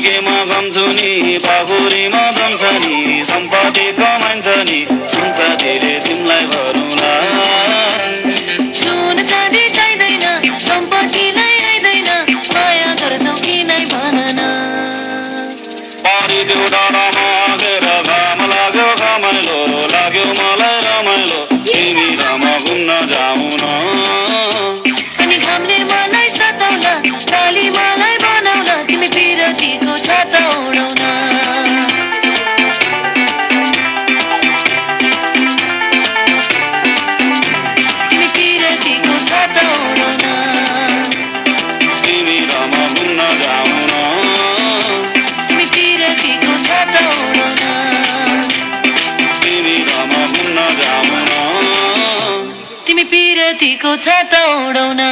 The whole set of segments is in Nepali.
केमा गम्छु नि पाखुरीमा दम्छ नि सम्पत्ति कमाइन्छ नि सुन्छ धेरै तिमीलाई भरौँला सुन चाँदी चाहिँदैन सम्पत्तिलाई आइदैन माया गर्छौ कि नै भन न पारिदेऊ डाँडामा आगेर घाम लाग्यो घमाइलो लाग्यो मलाई रमाइलो तिमी रमा घुम्न जाऊ न अनि घामले मलाई सताउला काली मलाई बनाउला तिमी पिरतीको छाता उडाउन तिमी पिरतीको छाता उडाउन तिमी रमा घुम्न जाऊ न तिमी पिरतीको छाता उडाउन तिमी रमा घुम्न जाऊ न तिमी पिरतीको छाता उडाउन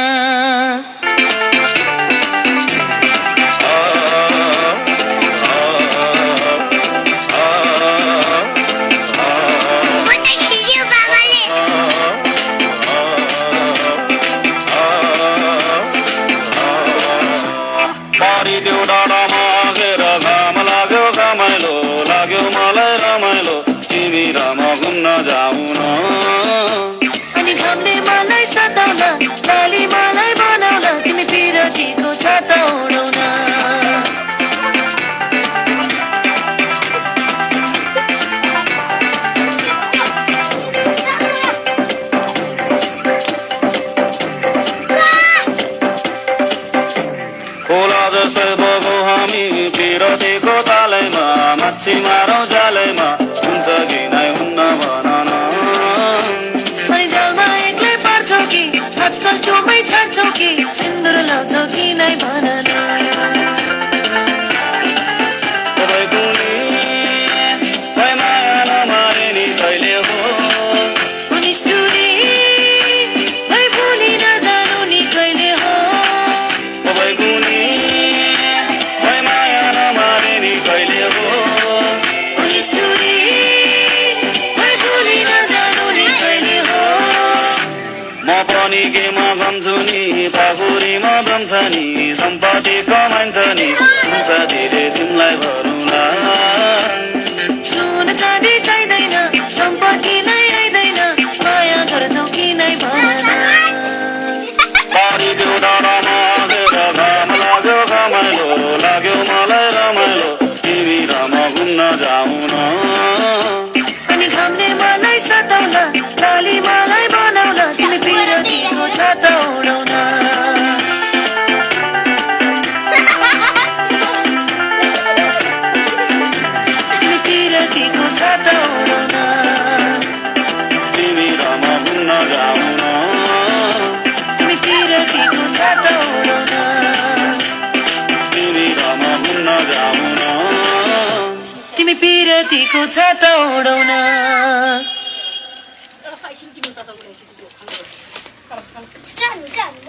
पारिदेऊ डाँडामा आगेर घाम लाग्यो घमाइलो लाग्यो मलाई रमाइलो तिमी रमा घुम्न जाऊ न अनि घामले मलाई सताउला काली मलाई बनाउला तिमी पिरतीको छाता उडाउन खोला जस्तै बगौ हामी पिरतीको तालैमा माछी मारौँ जालैमा हुन्छ कि नै हुन्न भन न अनि जलमा एक्लै पार्छौ कि आजकल टोपै छाड्छौ कि सिन्दुर लाउँछौ कि नै भन न तपाईँको नि खै माया नमारे नि कहिले हो निष्ठुरी है भुली नजानु नि कहिले हो तपाईँको नि खै माया नमारे नि कहिले हो निष्ठुरी है भुली नजानु नि कहिले हो म पनि केमा गम्छु नि पाखुरीमा दम्छ नि सम्पत्ति कमाइन्छ नि सुन्छ धेरै तिमीलाई भरौँला सुन चाँदी चाहिँदैन सम्पत्तिलाई आइदैन माया गर्छौ कि नै भन न पारिदेऊ डाँडामा आगेर घाम लाग्यो घमाइलो लाग्यो मलाई रमाइलो तिमी रमा घुम्न जाऊ न अनि घामले मलाई सताउला काली मलाई बनाउला तिमी पिरतीको छाता उडाउन तिमी पिरतीको छाता उडाउन तिमी रमा घुम्न जाऊ न तिमी पिरतीको छाता उडाउन तिमी रमा घुम्न जाऊ न तिमी पिरतीको छाता उडाउन Jangan, jangan.